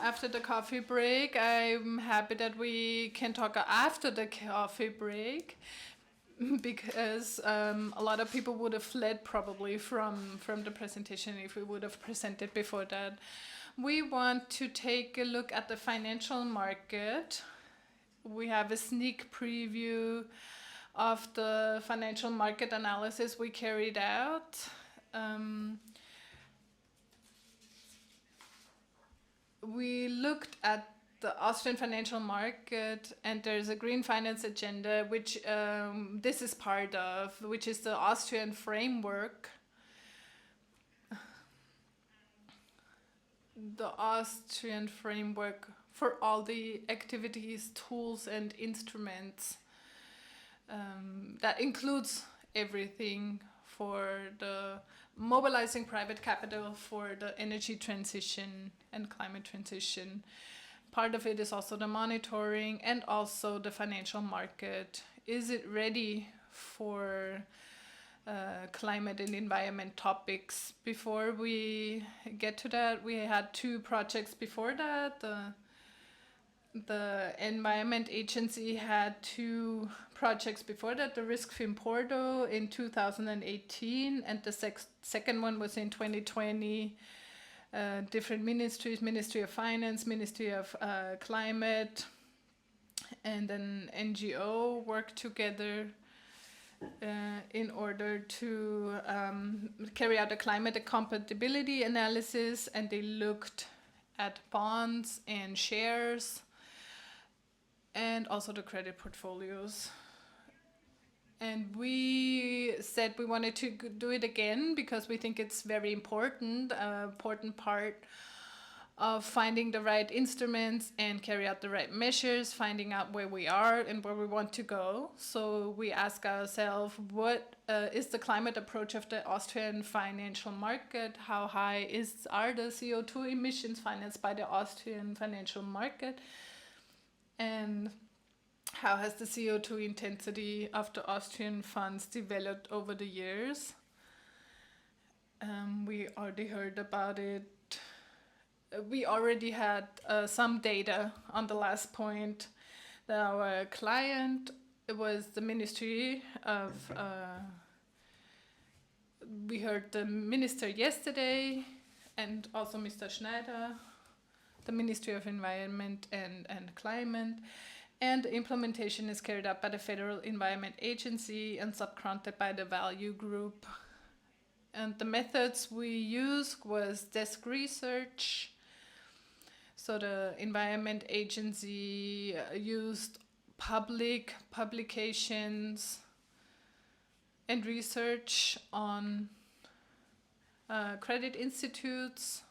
After the coffee break, I'm happy that we can talk after the coffee break because a lot of people would have fled probably from the presentation if we would have presented before that. We want to take a look at the financial market. We have a sneak preview of the financial market analysis we carried out. We looked at the Austrian financial market, and there's a green finance agenda, which this is part of, which is the Austrian framework. The Austrian framework for all the activities, tools, and instruments. That includes everything for the mobilizing private capital for the energy transition and climate transition. Part of it is also the monitoring and also the financial market. Is it ready for climate and environment topics? Before we get to that, we had two projects before that. The Environment Agency had two projects before that, the Risk Film Porto in 2018, and the second one was in 2020. Different ministries, Ministry of Finance, Ministry of Climate, and an NGO worked together in order to carry out a climate compatibility analysis, and they looked at bonds and shares and also the credit portfolios. And we said we wanted to do it again because we think it's very important, important part of finding the right instruments and carry out the right measures, finding out where we are and where we want to go. So we ask ourselves, what is the climate approach of the Austrian financial market? How high are the CO2 emissions financed by the Austrian financial market? And how has the CO2 intensity of the Austrian funds developed over the years? We already heard about it. We already had some data on the last point. Our client was the Ministry of... we heard the minister yesterday and also Mr. Schneider, the Ministry of Environment and Climate. And the implementation is carried out by the Federal Environment Agency and subcontracted by the Value Group. And the methods we used was desk research. So the Environment Agency used public publications and research on credit institutes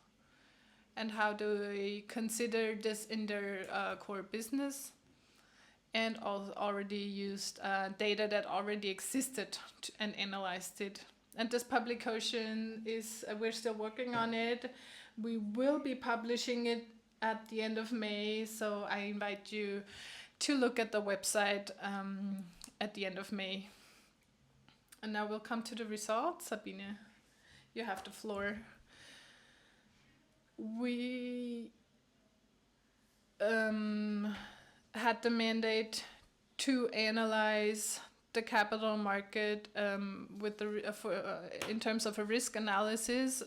and how do they consider this in their core business. And also already used data that already existed and analyzed it. And this publication is, we're still working on it. We will be publishing it at the end of May, so I invite you to look at the website at the end of May. And now we'll come to the results. Sabine, you have the floor. We had the mandate to analyze the capital market with in terms of a risk analysis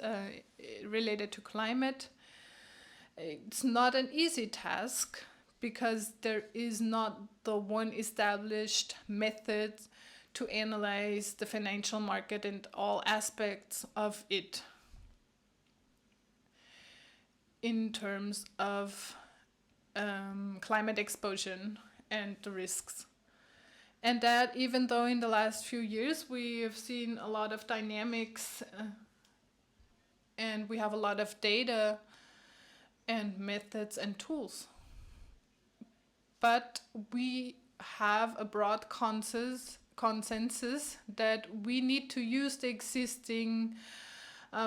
related to climate. It's not an easy task because there is not the one established method to analyze the financial market and all aspects of it in terms of climate exposure and the risks. And that even though in the last few years we have seen a lot of dynamics and we have a lot of data and methods and tools. But we have a broad consensus that we need to use the existing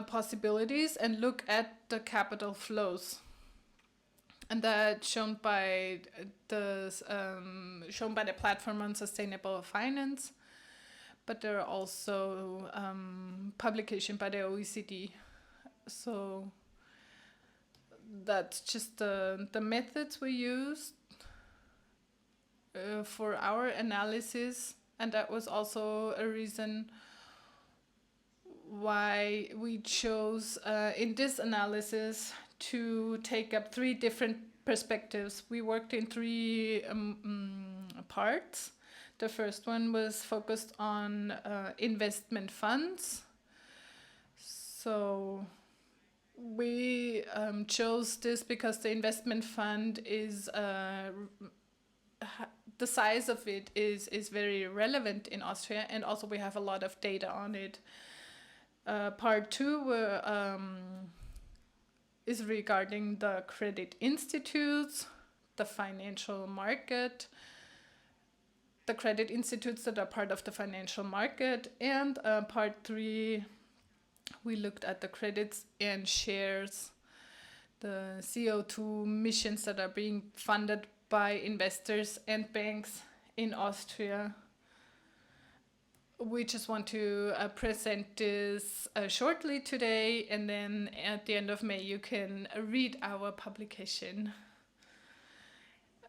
possibilities and look at the capital flows. And that's shown by the platform on sustainable finance, but there are also publications by the OECD. So that's just the methods we used for our analysis, and that was also a reason why we chose in this analysis to take up 3 different perspectives. We worked in 3 parts. The first one was focused on investment funds. So we chose this because the investment fund is the size of it is very relevant in Austria, and also we have a lot of data on it. Part 2 is regarding the credit institutes, the financial market, the credit institutes that are part of the financial market, and part 3, we looked at the credits and shares, the CO2 emissions that are being funded by investors and banks in Austria. We just want to present this shortly today, and then at the end of May you can read our publication.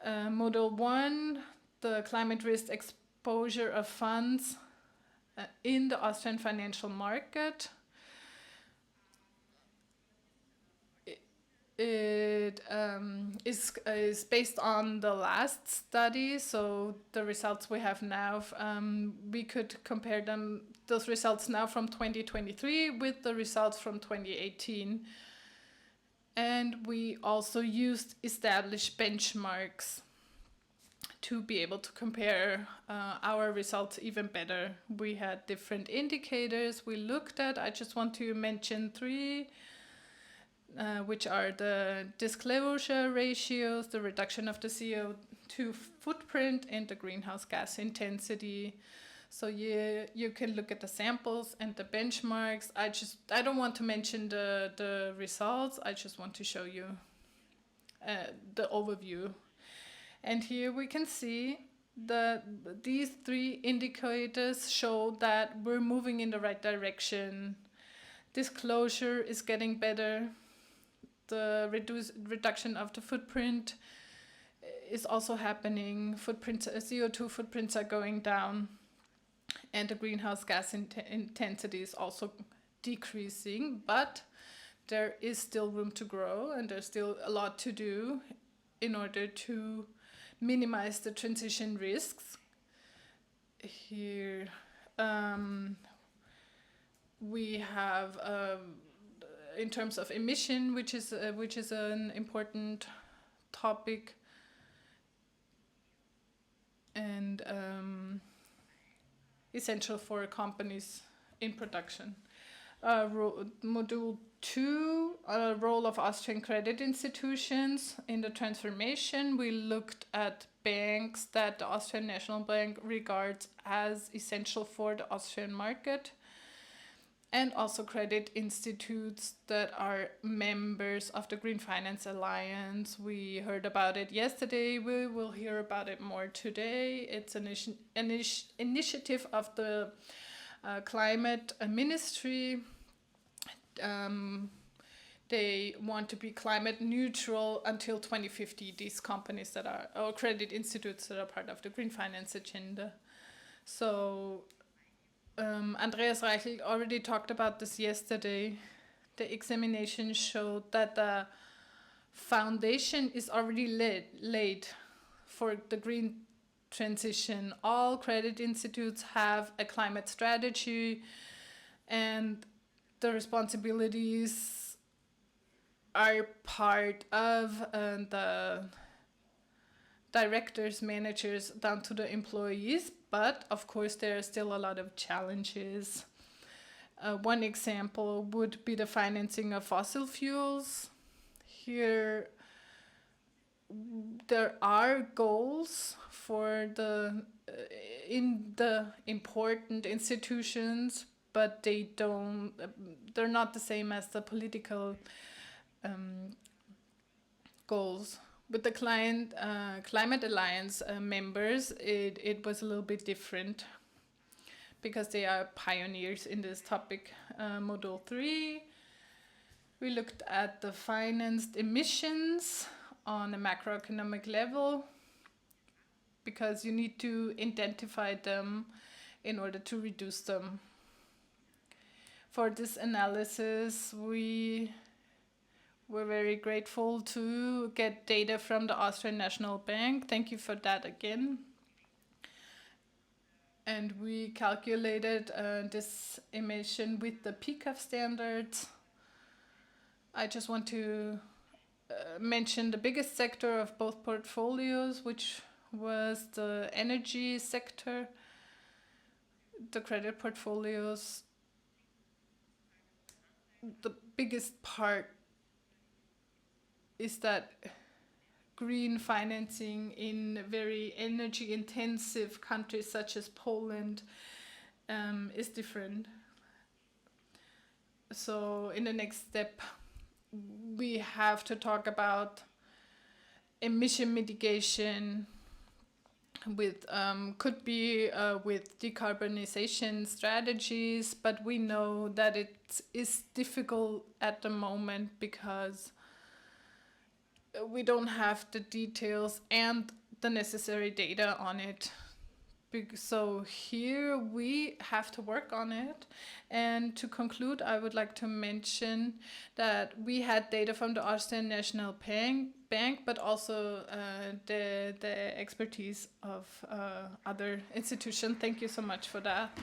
Module 1, the climate risk exposure of funds in the Austrian financial market. It is based on the last study, so the results we have now, we could compare those results now from 2023 with the results from 2018. And we also used established benchmarks to be able to compare our results even better. We had different indicators we looked at. I just want to mention 3. Which are the disclosure ratios, the reduction of the CO2 footprint, and the greenhouse gas intensity. So you can look at the samples and the benchmarks. I don't want to mention the results. I just want to show you the overview. And here we can see that these 3 indicators show that we're moving in the right direction. Disclosure is getting better. The reduction of the footprint is also happening. CO2 footprints are going down, and the greenhouse gas intensity is also decreasing, but there is still room to grow, and there's still a lot to do in order to minimize the transition risks. Here we have in terms of emission, which is an important topic, and essential for companies in production. Module 2, role of Austrian credit institutions in the transformation. We looked at banks that the Austrian National Bank regards as essential for the Austrian market, and also credit institutes that are members of the Green Finance Alliance. We heard about it yesterday. We will hear about it more today. It's an initiative of the climate ministry. They want to be climate neutral until 2050, these companies that are, or credit institutes that are part of the Green Finance agenda. So Andreas Reichel already talked about this yesterday. The examination showed that the foundation is already laid for the green transition. All credit institutes have a climate strategy, and the responsibilities are part of the directors, managers, down to the employees. But of course, there are still a lot of challenges. One example would be the financing of fossil fuels. Here, there are goals for in the important institutions, but they're not the same as the political goals. With the Climate Alliance members, it was a little bit different because they are pioneers in this topic. Module 3, We looked at the financed emissions on a macroeconomic level, because you need to identify them in order to reduce them. For this analysis, we were very grateful to get data from the Austrian National Bank. Thank you for that again. And we calculated this emission with the PCAF standards. I just want to mention the biggest sector of both portfolios, which was the energy sector. The credit portfolios, the biggest part is that green financing in very energy intensive countries such as Poland is different. So in the next step, we have to talk about emission mitigation with could be with decarbonization strategies, but we know that it is difficult at the moment because we don't have the details and the necessary data on it. So here we have to work on it. And to conclude, I would like to mention that we had data from the Austrian National Bank, but also the expertise of other institutions. Thank you so much for that.